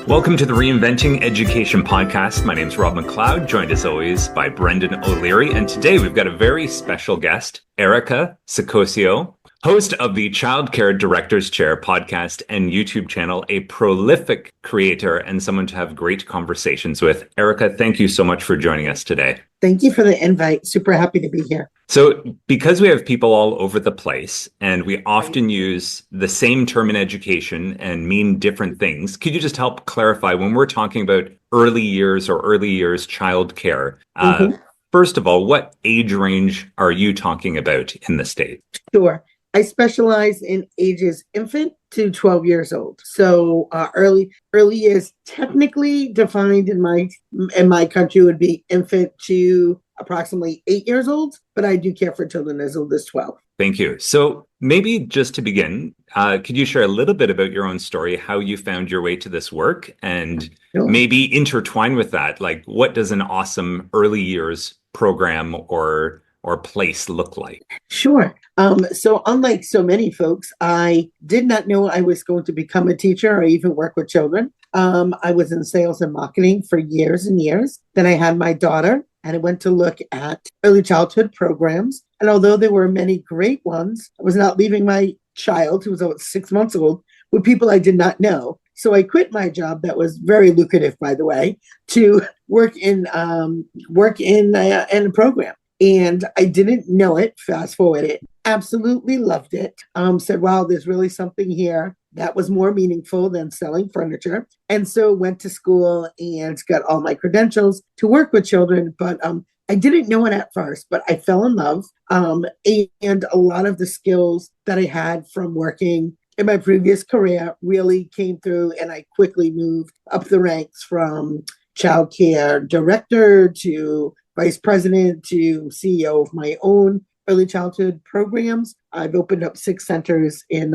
Welcome to the Reinventing Education podcast. My name is Rob McLeod, joined as always by Brendan O'Leary. And today we've got a very special guest, Erica Saccoccio, host of the Childcare Director's Chair podcast and YouTube channel, a prolific creator and someone to have great conversations with. Erica, thank you so much for joining us today. Thank you for the invite. Super happy to be here. So because we have people all over the place and we often use the same term in education and mean different things, could you just help clarify when we're talking about early years or early years childcare? First of all, what age range are you talking about in the state? Sure. I specialize in ages infant to 12 years old. So early years, technically defined in my country, would be infant to approximately 8 years old, but I do care for children as old as 12. Thank you. So maybe just to begin, could you share a little bit about your own story, how you found your way to this work, and maybe intertwine with that, like what does an awesome early years program or place look like? Sure. So unlike so many folks, I did not know I was going to become a teacher or even work with children. I was in sales and marketing for years and years. Then I had my daughter and I went to look at early childhood programs. And although there were many great ones, I was not leaving my child, who was about 6 months old, with people I did not know. So I quit my job that was very lucrative, by the way, to work in a program. And I didn't know it, fast forward it, absolutely loved it. Said, wow, there's really something here that was more meaningful than selling furniture. And so went to school and got all my credentials to work with children. But I didn't know it at first, but I fell in love. And a lot of the skills that I had from working in my previous career really came through, and I quickly moved up the ranks from childcare director to vice president to CEO of my own early childhood programs. I've opened up 6 centers in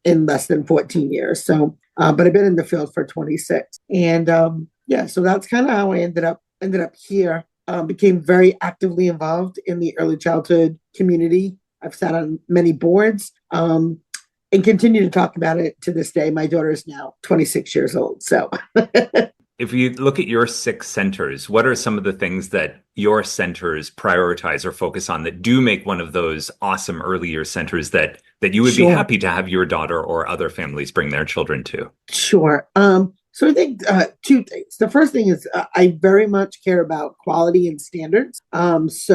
less than 14 years. So, but I've been in the field for 26. And so that's kind of how I ended up here. Became very actively involved in the early childhood community. I've sat on many boards and continue to talk about it to this day. My daughter is now 26 years old. So. If you look at your 6 centers, what are some of the things that your centers prioritize or focus on that do make one of those awesome early year centers that you would be happy to have your daughter or other families bring their children to? Sure. So I think 2 things. The first thing is I very much care about quality and standards. Most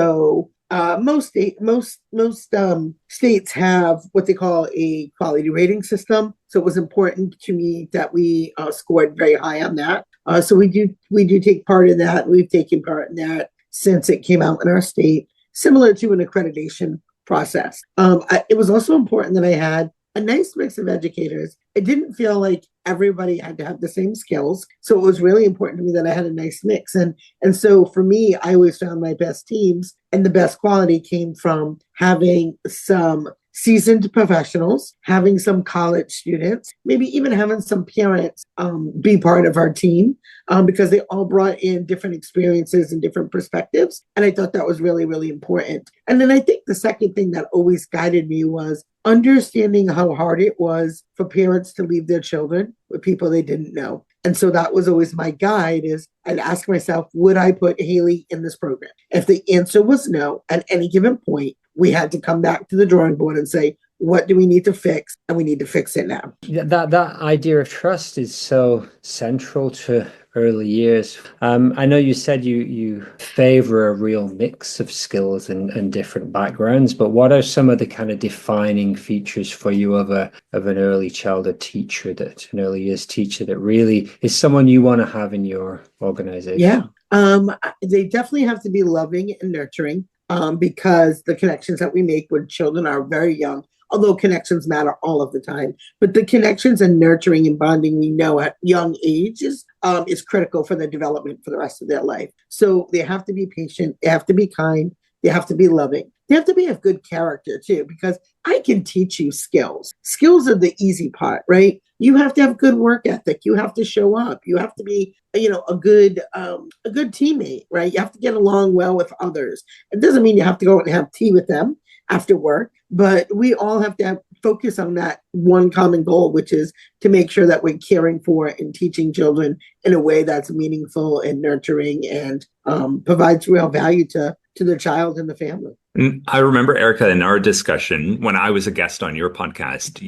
states have what they call a quality rating system. So it was important to me that we scored very high on that. So we do take part in that. We've taken part in that since it came out in our state, similar to an accreditation process. It was also important that I had a nice mix of educators. It didn't feel like everybody had to have the same skills. So it was really important to me that I had a nice mix. And so for me, I always found my best teams and the best quality came from having some seasoned professionals, having some college students, maybe even having some parents be part of our team because they all brought in different experiences and different perspectives. And I thought that was really, really important. And then I think the second thing that always guided me was understanding how hard it was for parents to leave their children with people they didn't know. And so that was always my guide is I'd ask myself, would I put Haley in this program? If the answer was no, at any given point, we had to come back to the drawing board and say, what do we need to fix? And we need to fix it now. That idea of trust is so central to early years. I know you said you favor a real mix of skills and different backgrounds, but what are some of the kind of defining features for you of an early childhood teacher, an early years teacher that really is someone you want to have in your organization? Yeah, they definitely have to be loving and nurturing because the connections that we make when children are very young, although connections matter all of the time, but the connections and nurturing and bonding we know at young ages is critical for their development for the rest of their life. So they have to be patient, they have to be kind, they have to be loving. They have to be of good character too, because I can teach you skills. Skills are the easy part, right? You have to have good work ethic. You have to show up. You have to be, a good teammate, right? You have to get along well with others. It doesn't mean you have to go and have tea with them after work, but we all have to focus on that one common goal, which is to make sure that we're caring for and teaching children in a way that's meaningful and nurturing and provides real value to the child and the family. And I remember, Erica, in our discussion when I was a guest on your podcast,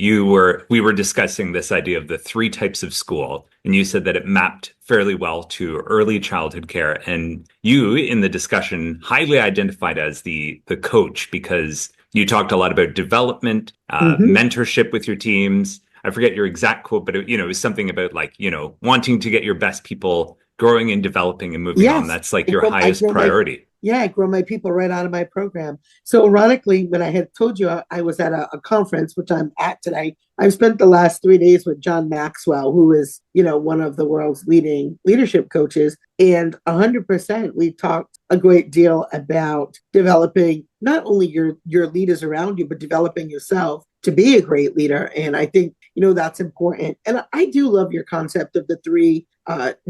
we were discussing this idea of the three types of school, and you said that it mapped fairly well to early childhood care. And you, in the discussion, highly identified as the coach because you talked a lot about development, mentorship with your teams. I forget your exact quote, but it was something about like, wanting to get your best people growing and developing and moving on. That's like your highest priority. I grow my people right out of my program. So ironically, when I had told you I was at a conference, which I'm at today, I've spent the last 3 days with John Maxwell, who is, one of the world's leading leadership coaches. And 100%, we talked a great deal about developing not only your leaders around you, but developing yourself to be a great leader. And I think, that's important. And I do love your concept of the three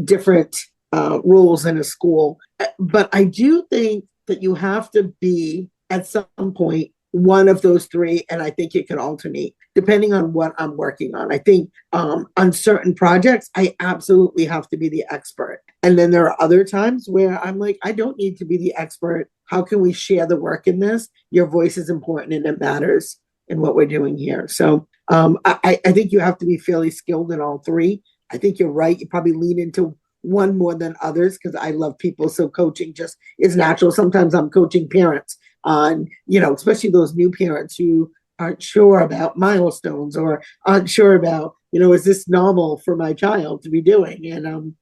different roles in a school. But I do think that you have to be at some point one of those three. And I think it can alternate depending on what I'm working on. I think on certain projects, I absolutely have to be the expert. And then there are other times where I'm like, I don't need to be the expert. How can we share the work in this? Your voice is important and it matters in what we're doing here. So I think you have to be fairly skilled in all three. I think you're right. You probably lean into one more than others because I love people. So coaching just is natural. Sometimes I'm coaching parents on, especially those new parents who aren't sure about milestones or aren't sure about, is this normal for my child to be doing? And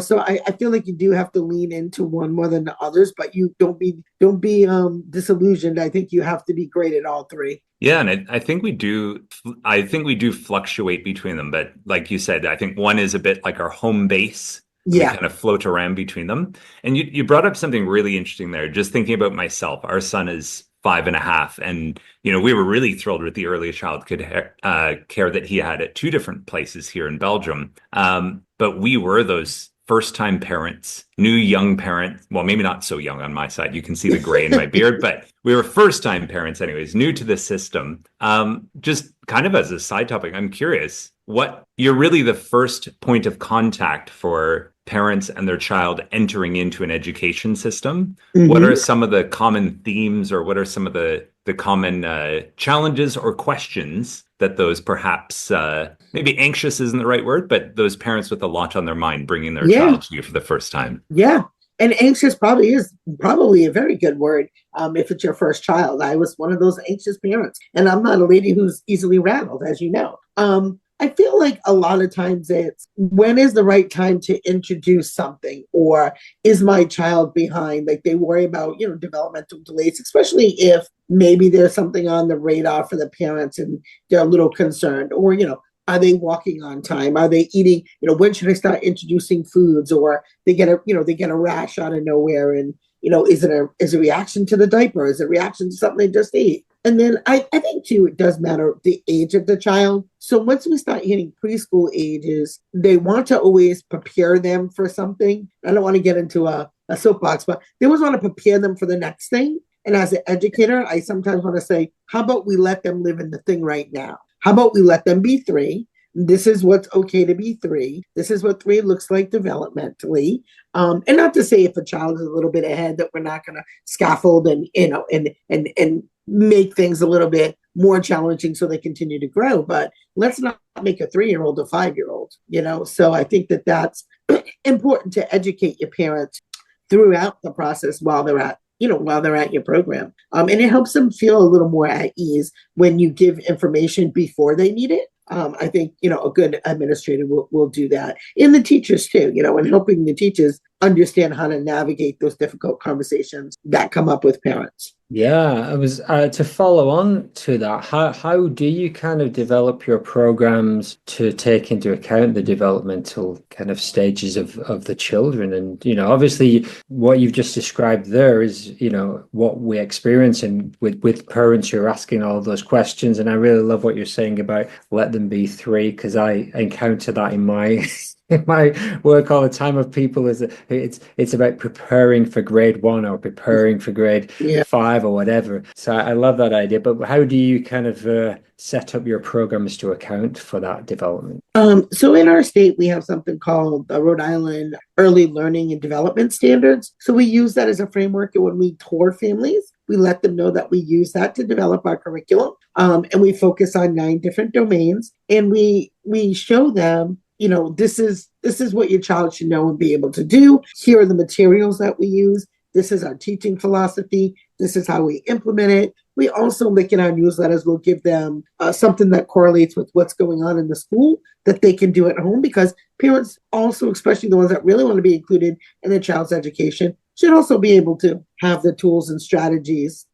so I feel like you do have to lean into one more than the others, but you don't be disillusioned. I think you have to be great at all three. Yeah, and I think we do. I think we do fluctuate between them, but like you said, I think one is a bit like our home base. Yeah, we kind of float around between them. And you brought up something really interesting there. Just thinking about myself, our son is 5.5, and we were really thrilled with the early childhood care that he had at two different places here in Belgium. But we were those first-time parents, new young parents. Well, maybe not so young on my side. You can see the gray in my beard, but we were first-time parents anyways, new to the system. Just kind of as a side topic, I'm curious, you're really the first point of contact for parents and their child entering into an education system. What are some of the common themes, or what are some of the common challenges or questions that those perhaps maybe anxious isn't the right word, but those parents with a lot on their mind bringing their child to you for the first time? Yeah. And anxious probably is a very good word if it's your first child. I was one of those anxious parents, and I'm not a lady who's easily rattled, as you know. I feel like a lot of times it's when is the right time to introduce something, or is my child behind? Like they worry about, developmental delays, especially if maybe there's something on the radar for the parents and they're a little concerned, or, are they walking on time? Are they eating, when should I start introducing foods, or they get a rash out of nowhere, and, is it a reaction to the diaper? Is it a reaction to something they just ate? And then I think, too, it does matter the age of the child. So once we start hitting preschool ages, they want to always prepare them for something. I don't want to get into a soapbox, but they always want to prepare them for the next thing. And as an educator, I sometimes want to say, how about we let them live in the thing right now? How about we let them be 3? This is what's okay to be 3. This is what 3 looks like developmentally. And not to say if a child is a little bit ahead that we're not going to scaffold and make things a little bit more challenging so they continue to grow. But let's not make a 3-year-old a 5-year-old, So I think that that's important to educate your parents throughout the process while they're at your program. And it helps them feel a little more at ease when you give information before they need it. I think, a good administrator will do that. And the teachers too, and helping the teachers understand how to navigate those difficult conversations that come up with parents. Yeah, I was to follow on to that. How do you kind of develop your programs to take into account the developmental kind of stages of the children? And obviously, what you've just described there is what we experience, and with parents, you're asking all those questions. And I really love what you're saying about let them be 3, because I encounter that in my in my work all the time of people is that it's about preparing for grade 1 or preparing for grade Yeah. 5 or whatever. So I love that idea. But how do you kind of set up your programs to account for that development? So in our state, we have something called the Rhode Island Early Learning and Development Standards. So we use that as a framework, and when we tour families, we let them know that we use that to develop our curriculum. And we focus on 9 different domains, and we show them, this is what your child should know and be able to do. Here are the materials that we use. This is our teaching philosophy. This is how we implement it. We also, like in our newsletters, will give them something that correlates with what's going on in the school that they can do at home, because parents also, especially the ones that really want to be included in their child's education, should also be able to have the tools and strategies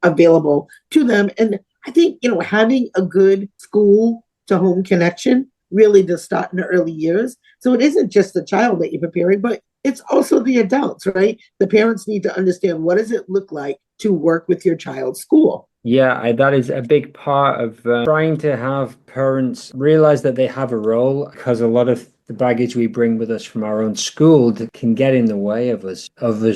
available to them. And I think, having a good school to home connection really does start in the early years. So it isn't just the child that you're preparing, but it's also the adults, right? The parents need to understand, what does it look like to work with your child's school? Yeah, that is a big part of trying to have parents realize that they have a role, because a lot of the baggage we bring with us from our own school that can get in the way of us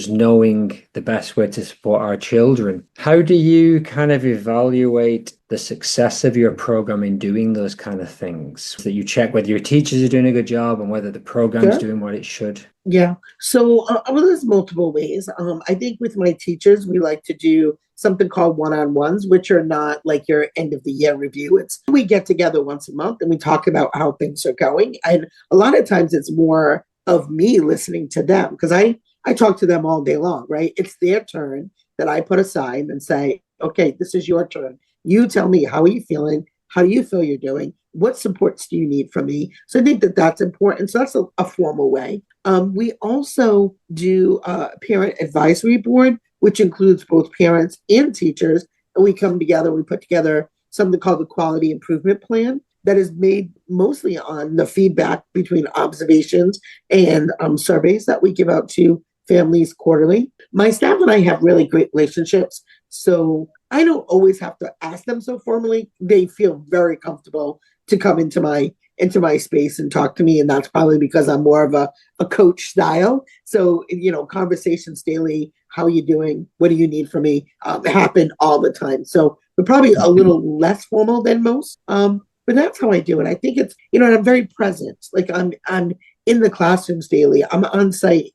knowing the best way to support our children. How do you kind of evaluate the success of your program in doing those kind of things, so that you check whether your teachers are doing a good job and whether the program's doing what it should? Yeah. So there's multiple ways. I think with my teachers, we like to do something called one-on-ones, which are not like your end of the year review. It's we get together once a month and we talk about how things are going. And a lot of times it's more of me listening to them, because I talk to them all day long, right? It's their turn that I put aside and say, okay, this is your turn. You tell me, how are you feeling? How do you feel you're doing? What supports do you need from me? So I think that that's important. So that's a formal way. We also do a parent advisory board, which includes both parents and teachers. And we come together, we put together something called the Quality Improvement Plan that is made mostly on the feedback between observations and surveys that we give out to families quarterly. My staff and I have really great relationships, so I don't always have to ask them so formally. They feel very comfortable to come into my space and talk to me. And that's probably because I'm more of a coach style. So, conversations daily, how are you doing? What do you need from me? Happen all the time. So we're probably a little less formal than most. But that's how I do it. I think it's, and I'm very present. Like I'm in the classrooms daily. I'm on site,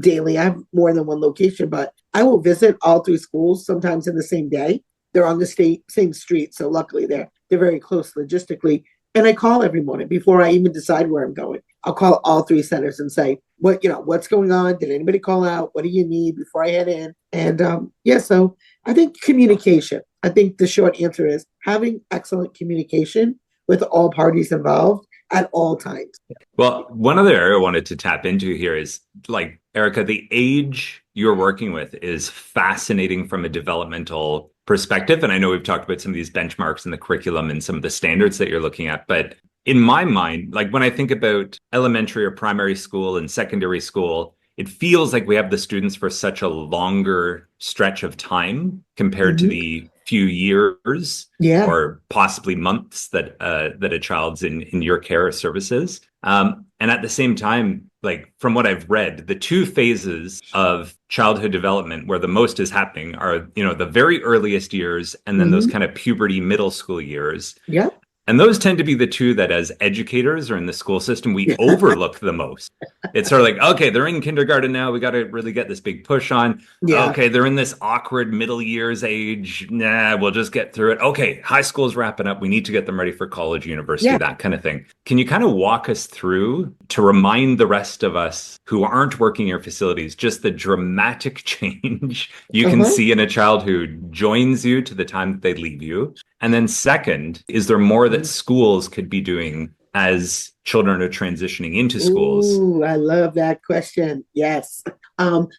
daily. I have more than one location, but I will visit all 3 schools sometimes in the same day. They're on the same street. So luckily they're very close logistically. And I call every morning before I even decide where I'm going. I'll call all 3 centers and say, what's going on? Did anybody call out? What do you need before I head in? And so I think communication. I think the short answer is having excellent communication with all parties involved at all times. Well, one other area I wanted to tap into here is, like, Erica, the age you're working with is fascinating from a developmental perspective. And I know we've talked about some of these benchmarks in the curriculum and some of the standards that you're looking at. But in my mind, like when I think about elementary or primary school and secondary school, it feels like we have the students for such a longer stretch of time compared to the few years or possibly months that a child's in your care or services. And at the same time, like from what I've read, the 2 phases of childhood development where the most is happening are, the very earliest years and then those kind of puberty middle school years. Yeah. And those tend to be the 2 that as educators or in the school system, we overlook the most. It's sort of like, okay, they're in kindergarten now. We got to really get this big push on. Yeah. Okay, they're in this awkward middle years age. Nah, we'll just get through it. Okay, high school's wrapping up. We need to get them ready for college, university, that kind of thing. Can you kind of walk us through to remind the rest of us who aren't working in your facilities just the dramatic change you can see in a child who joins you to the time that they leave you? And then second, is there more that schools could be doing as children are transitioning into schools? Ooh, I love that question. Yes.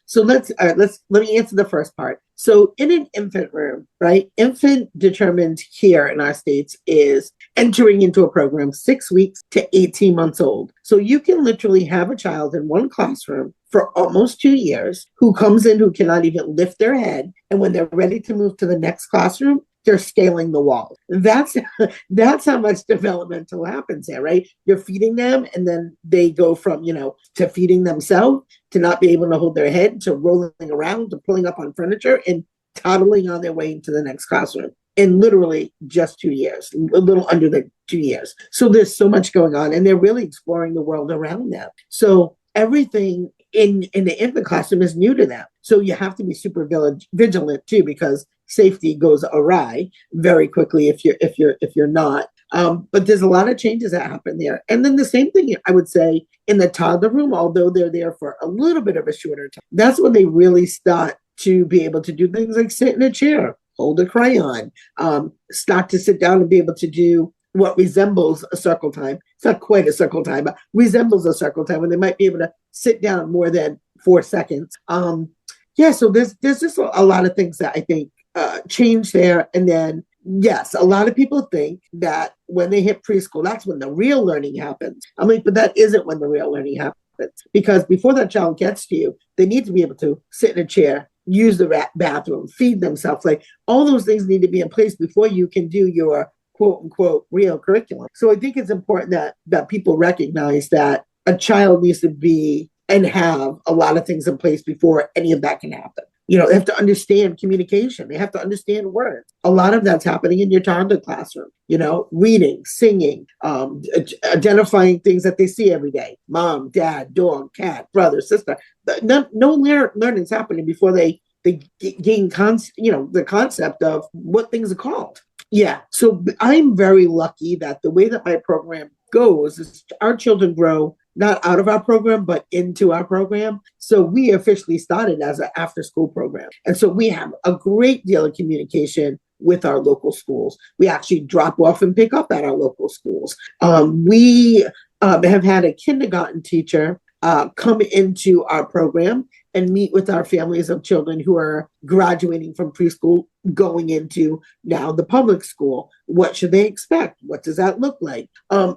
So let me answer the first part. So in an infant room, right? Infant determined here in our states is entering into a program 6 weeks to 18 months old. So you can literally have a child in one classroom for almost 2 years who comes in who cannot even lift their head. And when they're ready to move to the next classroom, they're scaling the wall. That's how much developmental happens there, right? You're feeding them, and then they go from, to feeding themselves, to not be able to hold their head, to rolling around, to pulling up on furniture, and toddling on their way into the next classroom in literally just 2 years, a little under the 2 years. So there's so much going on, and they're really exploring the world around them. So everything in the classroom is new to them. So you have to be super vigilant too, because safety goes awry very quickly if you're not. But there's a lot of changes that happen there. And then the same thing, I would say, in the toddler room, although they're there for a little bit of a shorter time, that's when they really start to be able to do things like sit in a chair, hold a crayon, start to sit down and be able to do what resembles a circle time. It's not quite a circle time, but resembles a circle time, when they might be able to sit down more than 4 seconds. So there's just a lot of things that I think change there. And then, yes, a lot of people think that when they hit preschool, that's when the real learning happens. I'm like, but that isn't when the real learning happens. Because before that child gets to you, they need to be able to sit in a chair, use the bathroom, feed themselves. Like, all those things need to be in place before you can do your quote unquote real curriculum. So I think it's important that people recognize that a child needs to be and have a lot of things in place before any of that can happen. They have to understand communication. They have to understand words. A lot of that's happening in your toddler classroom. Reading, singing, identifying things that they see every day. Mom, dad, dog, cat, brother, sister. No learning's happening before they gain the concept of what things are called. Yeah. So I'm very lucky that the way that my program goes is our children grow not out of our program, but into our program. So we officially started as an after-school program. And so we have a great deal of communication with our local schools. We actually drop off and pick up at our local schools. We have had a kindergarten teacher come into our program and meet with our families of children who are graduating from preschool, going into now the public school. What should they expect? What does that look like?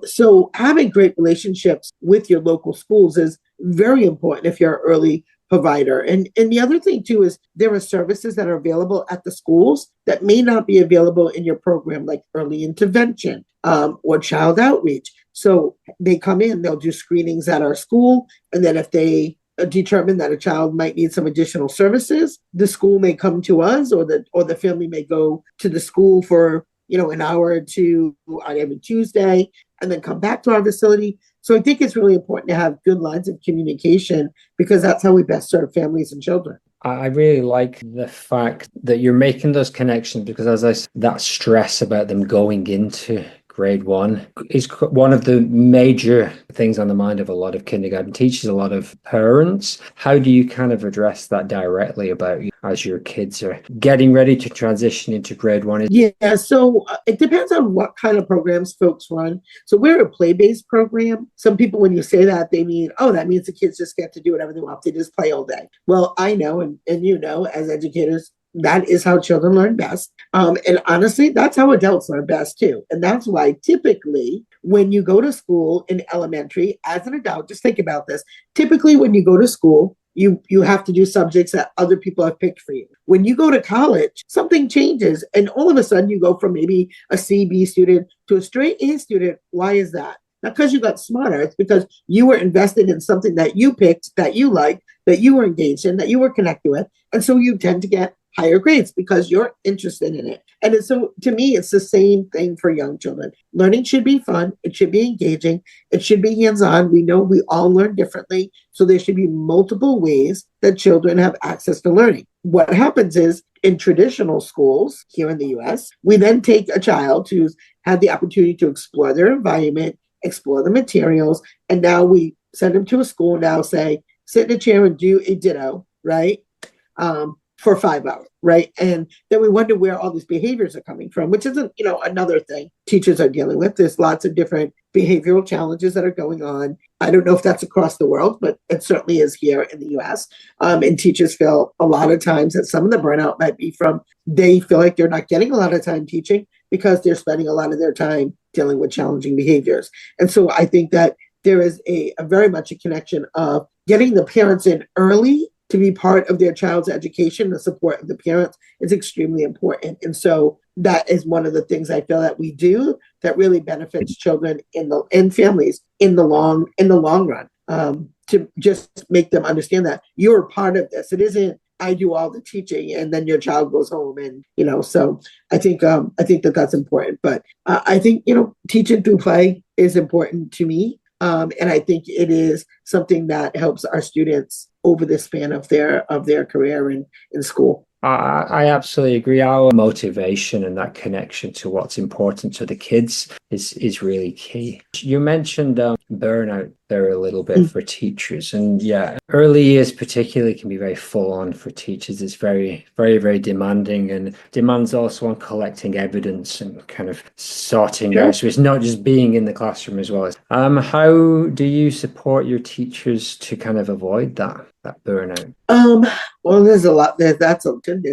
So having great relationships with your local schools is very important if you're an early provider. And the other thing too is there are services that are available at the schools that may not be available in your program, like early intervention or child outreach. So they come in, they'll do screenings at our school, and then if they determine that a child might need some additional services, the school may come to us, or the family may go to the school for an hour or two on every Tuesday, and then come back to our facility. So I think it's really important to have good lines of communication, because that's how we best serve families and children. I really like the fact that you're making those connections, because as I said, that stress about them going into grade 1 is one of the major things on the mind of a lot of kindergarten teachers, a lot of parents. How do you kind of address that directly about as your kids are getting ready to transition into grade 1? Yeah, so it depends on what kind of programs folks run. So we're a play-based program. Some people, when you say that, they mean, oh, that means the kids just get to do whatever they want. They just play all day. Well, I know, and as educators, that is how children learn best. And honestly, that's how adults learn best too. And that's why typically when you go to school in elementary, as an adult, just think about this. Typically when you go to school, you have to do subjects that other people have picked for you. When you go to college, something changes. And all of a sudden you go from maybe a C/B student to a straight A student. Why is that? Not because you got smarter. It's because you were invested in something that you picked, that you liked, that you were engaged in, that you were connected with. And so you tend to get higher grades because you're interested in it. And so to me, it's the same thing for young children. Learning should be fun. It should be engaging. It should be hands-on. We know we all learn differently. So there should be multiple ways that children have access to learning. What happens is in traditional schools here in the US, we then take a child who's had the opportunity to explore their environment, explore the materials, and now we send them to a school now, say, sit in a chair and do a ditto, right? For 5 hours, right? And then we wonder where all these behaviors are coming from, which isn't, another thing teachers are dealing with. There's lots of different behavioral challenges that are going on. I don't know if that's across the world, but it certainly is here in the US. And teachers feel a lot of times that some of the burnout might be from, they feel like they're not getting a lot of time teaching because they're spending a lot of their time dealing with challenging behaviors. And so I think that there is a very much a connection of getting the parents in early to be part of their child's education. The support of the parents is extremely important. And so that is one of the things I feel that we do that really benefits children and families in the long run. To just make them understand that you're a part of this. It isn't I do all the teaching and then your child goes home, and so I think that that's important. But I think teaching through play is important to me, and I think it is something that helps our students over the span of their career in school. I absolutely agree. Our motivation and that connection to what's important to the kids is really key. You mentioned burnout there a little bit for teachers, and yeah, early years particularly can be very full on for teachers. It's very, very, very demanding, and demands also on collecting evidence and kind of sorting out. So it's not just being in the classroom as well. How do you support your teachers to kind of avoid that burnout? Well, there's a lot. There's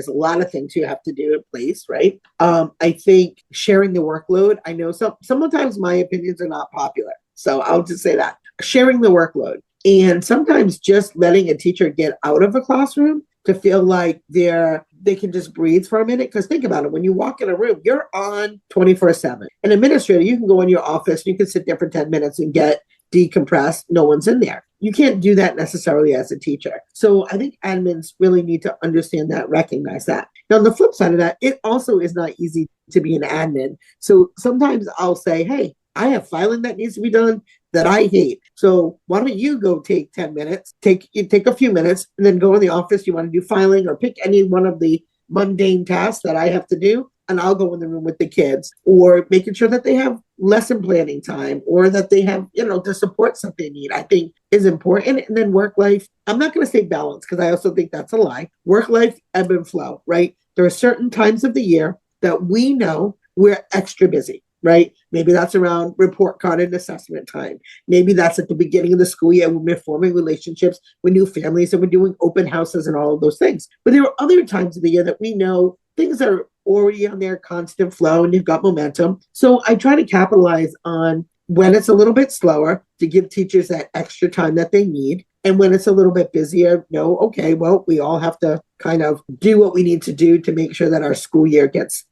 a lot of things you have to do in place, right? I think sharing the workload. I know sometimes my opinions are not popular, so I'll just say that sharing the workload, and sometimes just letting a teacher get out of a classroom to feel like they can just breathe for a minute. Because think about it, when you walk in a room, you're on 24/7. An administrator, you can go in your office, you can sit there for 10 minutes and get decompressed. No one's in there. You can't do that necessarily as a teacher. So I think admins really need to understand that, recognize that. Now, on the flip side of that, it also is not easy to be an admin. So sometimes I'll say, hey, I have filing that needs to be done that I hate. So why don't you go take 10 minutes, take a few minutes, and then go in the office. You want to do filing or pick any one of the mundane tasks that I have to do, and I'll go in the room with the kids, or making sure that they have lesson planning time, or that they have, the supports that they need, I think is important. And then work life, I'm not going to say balance, because I also think that's a lie. Work life, ebb and flow, right? There are certain times of the year that we know we're extra busy, right? Maybe that's around report card and assessment time. Maybe that's at the beginning of the school year when we're forming relationships with new families and we're doing open houses and all of those things. But there are other times of the year that we know things are already on their constant flow and you've got momentum. So I try to capitalize on when it's a little bit slower to give teachers that extra time that they need. And when it's a little bit busier, okay, well, we all have to kind of do what we need to do to make sure that our school year gets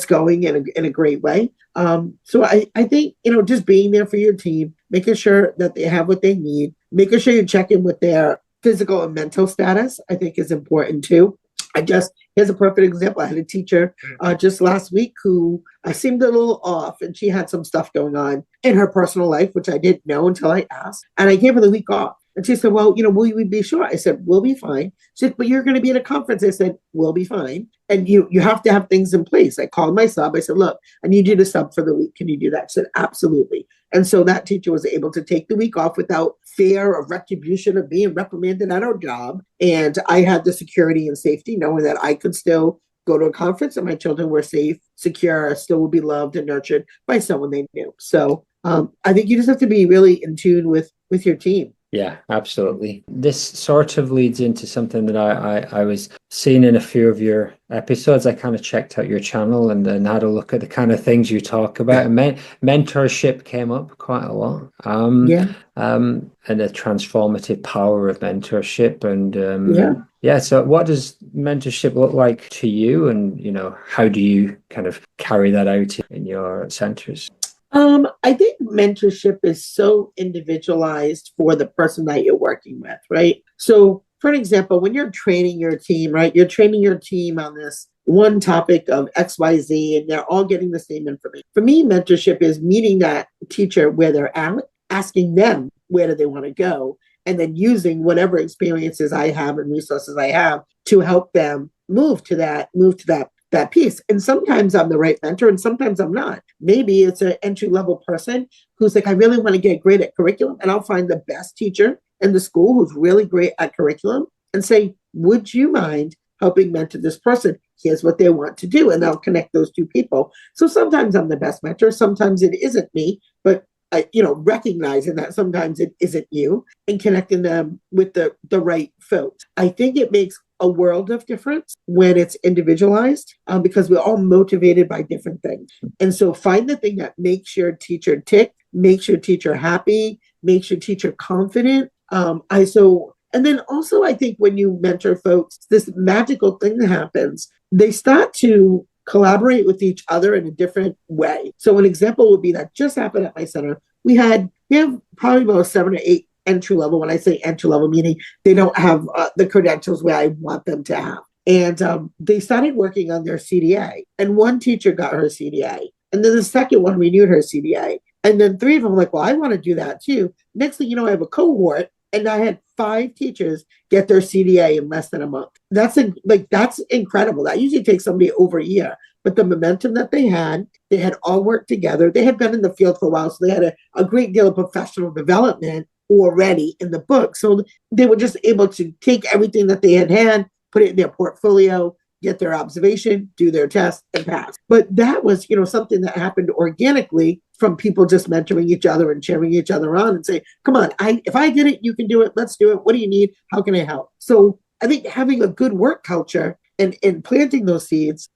going in a great way. So I think, just being there for your team, making sure that they have what they need, making sure you check in with their physical and mental status, I think is important too. Here's a perfect example. I had a teacher just last week who seemed a little off, and she had some stuff going on in her personal life, which I didn't know until I asked. And I gave her the week off. And she said, well, will you be sure? I said, we'll be fine. She said, but you're going to be at a conference. I said, we'll be fine. And you have to have things in place. I called my sub. I said, look, I need you to sub for the week. Can you do that? She said, absolutely. And so that teacher was able to take the week off without fear of retribution of being reprimanded at her job. And I had the security and safety, knowing that I could still go to a conference and my children were safe, secure, still would be loved and nurtured by someone they knew. So I think you just have to be really in tune with your team. Yeah, absolutely. This sort of leads into something that I was seeing in a few of your episodes. I kind of checked out your channel and then had a look at the kind of things you talk about. And mentorship came up quite a lot. And the transformative power of mentorship. And so what does mentorship look like to you? And, how do you kind of carry that out in your centers? I think mentorship is so individualized for the person that you're working with, right? So, for an example, when you're training your team, right, you're training your team on this one topic of XYZ, and they're all getting the same information. For me, mentorship is meeting that teacher where they're at, asking them where do they want to go, and then using whatever experiences I have and resources I have to help them move to that piece. And sometimes I'm the right mentor and sometimes I'm not. Maybe it's an entry-level person who's like, I really want to get great at curriculum, and I'll find the best teacher in the school who's really great at curriculum and say, would you mind helping mentor this person? Here's what they want to do. And I'll connect those two people. So sometimes I'm the best mentor. Sometimes it isn't me, but recognizing that sometimes it isn't you and connecting them with the right folks. I think it makes a world of difference when it's individualized because we're all motivated by different things. And so find the thing that makes your teacher tick, makes your teacher happy, makes your teacher confident. And then also I think when you mentor folks, this magical thing that happens, they start to collaborate with each other in a different way. So an example would be that just happened at my center. We have probably about 7 or 8 entry level. When I say entry level, meaning they don't have the credentials where I want them to have. And they started working on their CDA. And one teacher got her CDA. And then the second one renewed her CDA. And then 3 of them were like, well, I want to do that too. Next thing you know, I have a cohort, and I had 5 teachers get their CDA in less than a month. That's incredible. That usually takes somebody over a year. But the momentum that they had all worked together. They had been in the field for a while, so they had a great deal of professional development already in the book. So they were just able to take everything that they had, put it in their portfolio, get their observation, do their test, and pass. But that was, something that happened organically from people just mentoring each other and cheering each other on and say, come on, if I did it, you can do it. Let's do it. What do you need? How can I help? So I think having a good work culture and planting those seeds,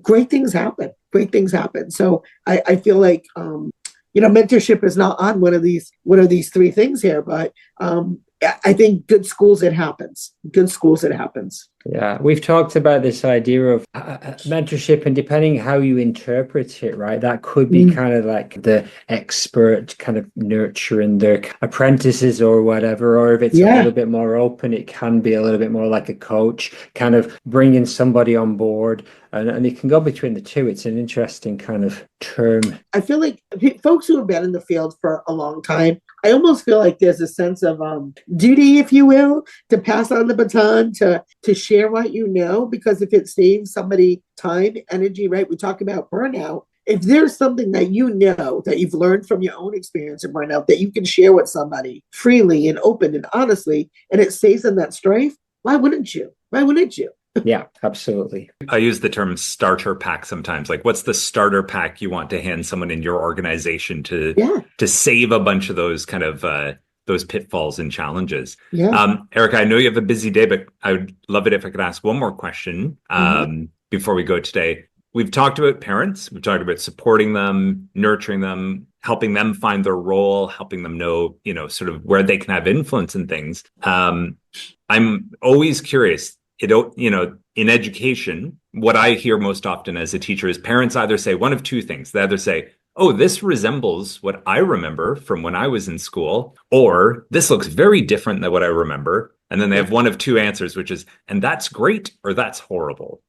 great things happen. Great things happen. So I feel like, mentorship is not on one of these 3 things here, but I think good schools, it happens. Good schools, it happens. Yeah, we've talked about this idea of mentorship, and depending how you interpret it, right, that could be kind of like the expert kind of nurturing their apprentices or whatever, or if it's a little bit more open, it can be a little bit more like a coach, kind of bringing somebody on board, and it can go between the two. It's an interesting kind of term. I feel like folks who have been in the field for a long time, I almost feel like there's a sense of duty, if you will, to pass on the baton, to share what you know, because if it saves somebody time, energy, right? We talk about burnout. If there's something that that you've learned from your own experience of burnout that you can share with somebody freely and open and honestly, and it saves them that strife, why wouldn't you? Why wouldn't you? Yeah, absolutely. I use the term starter pack sometimes. Like, what's the starter pack you want to hand someone in your organization to save a bunch of those kind of those pitfalls and challenges? Erica, I know you have a busy day, but I would love it if I could ask one more question before we go today. We've talked about parents. We've talked about supporting them, nurturing them, helping them find their role, helping them know, sort of where they can have influence in things. I'm always curious. In education, what I hear most often as a teacher is parents either say one of 2 things. They either say, oh, this resembles what I remember from when I was in school, or this looks very different than what I remember. And then they have one of 2 answers, which is, and that's great or that's horrible.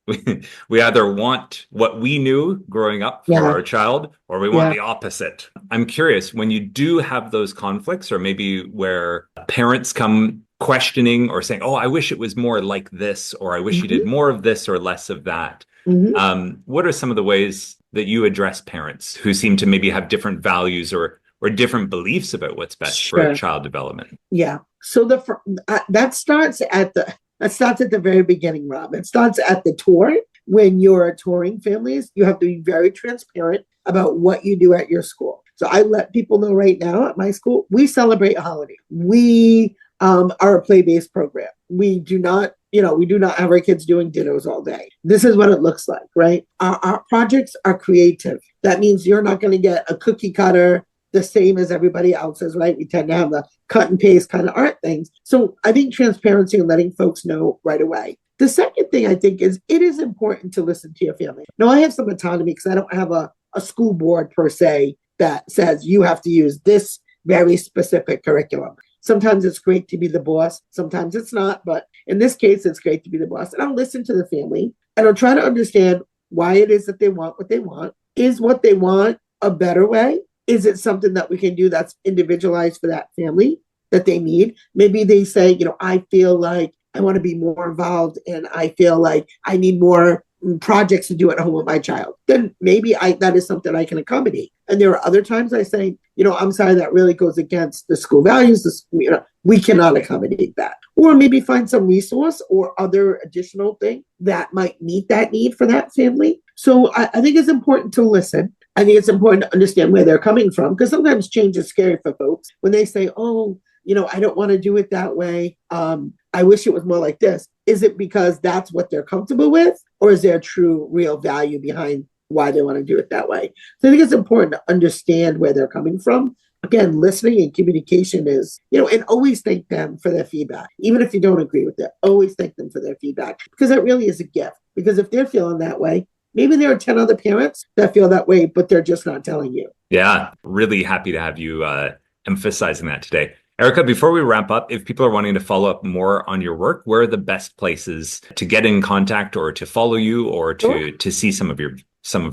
We either want what we knew growing up for our child, or we want the opposite. I'm curious, when you do have those conflicts, or maybe where parents come questioning or saying, oh, I wish it was more like this, or I wish you did more of this or less of that. What are some of the ways that you address parents who seem to maybe have different values or different beliefs about what's best for child development? Yeah. So that starts at the very beginning, Rob. It starts at the tour. When you're touring families, you have to be very transparent about what you do at your school. So I let people know right now at my school, we celebrate a holiday. We are a play-based program. We do not have our kids doing dinners all day. This is what it looks like, right? Our projects are creative. That means you're not going to get a cookie cutter the same as everybody else's, right? We tend to have the cut and paste kind of art things. So I think transparency and letting folks know right away. The second thing I think is it is important to listen to your family. Now, I have some autonomy because I don't have a school board per se that says you have to use this very specific curriculum. Sometimes it's great to be the boss. Sometimes it's not. But in this case, it's great to be the boss. And I'll listen to the family and I'll try to understand why it is that they want what they want. Is what they want a better way? Is it something that we can do that's individualized for that family that they need? Maybe they say, I feel like I want to be more involved and I feel like I need more projects to do at home with my child. Then maybe that is something I can accommodate. And there are other times I say, I'm sorry, that really goes against the school values. We cannot accommodate that. Or maybe find some resource or other additional thing that might meet that need for that family. So I think it's important to listen. I think it's important to understand where they're coming from, because sometimes change is scary for folks. When they say, oh, I don't want to do it that way. I wish it was more like this. Is it because that's what they're comfortable with? Or is there a true, real value behind why they want to do it that way? So I think it's important to understand where they're coming from. Again, listening and communication is, and always thank them for their feedback. Even if you don't agree with it, always thank them for their feedback, because it really is a gift. Because if they're feeling that way, maybe there are 10 other parents that feel that way, but they're just not telling you. Yeah, really happy to have you emphasizing that today. Erica, before we wrap up, if people are wanting to follow up more on your work, where are the best places to get in contact or to follow you or to see some of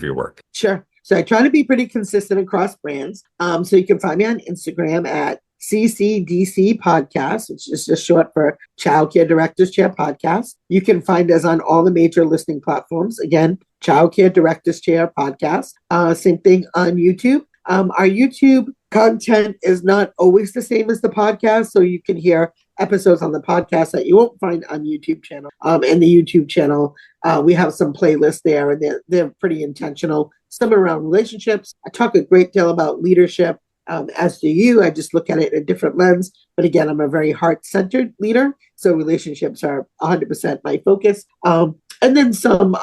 your work? Sure. So I try to be pretty consistent across brands. So you can find me on Instagram at CCDC Podcast, which is just short for Childcare Directors Chair Podcast. You can find us on all the major listening platforms. Again, Childcare Directors Chair Podcast. Same thing on YouTube. Our YouTube content is not always the same as the podcast, so you can hear episodes on the podcast that you won't find on YouTube channel. And the YouTube channel, we have some playlists there, and they're pretty intentional. Some around relationships. I talk a great deal about leadership, as do you. I just look at it in a different lens. But again, I'm a very heart-centered leader, so relationships are 100% my focus. And then some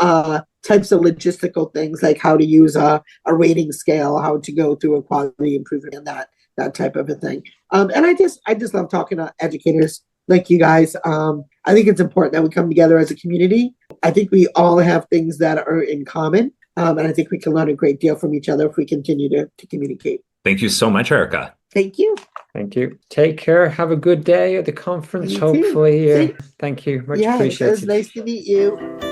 types of logistical things like how to use a rating scale, how to go through a quality improvement, and that type of a thing. And I just love talking to educators like you guys. I think it's important that we come together as a community. I think we all have things that are in common. And I think we can learn a great deal from each other if we continue to communicate. Thank you so much, Erica. Thank you. Thank you. Take care. Have a good day at the conference. You Hopefully. too. Thank you. Much Yes, appreciated. it was nice to meet you.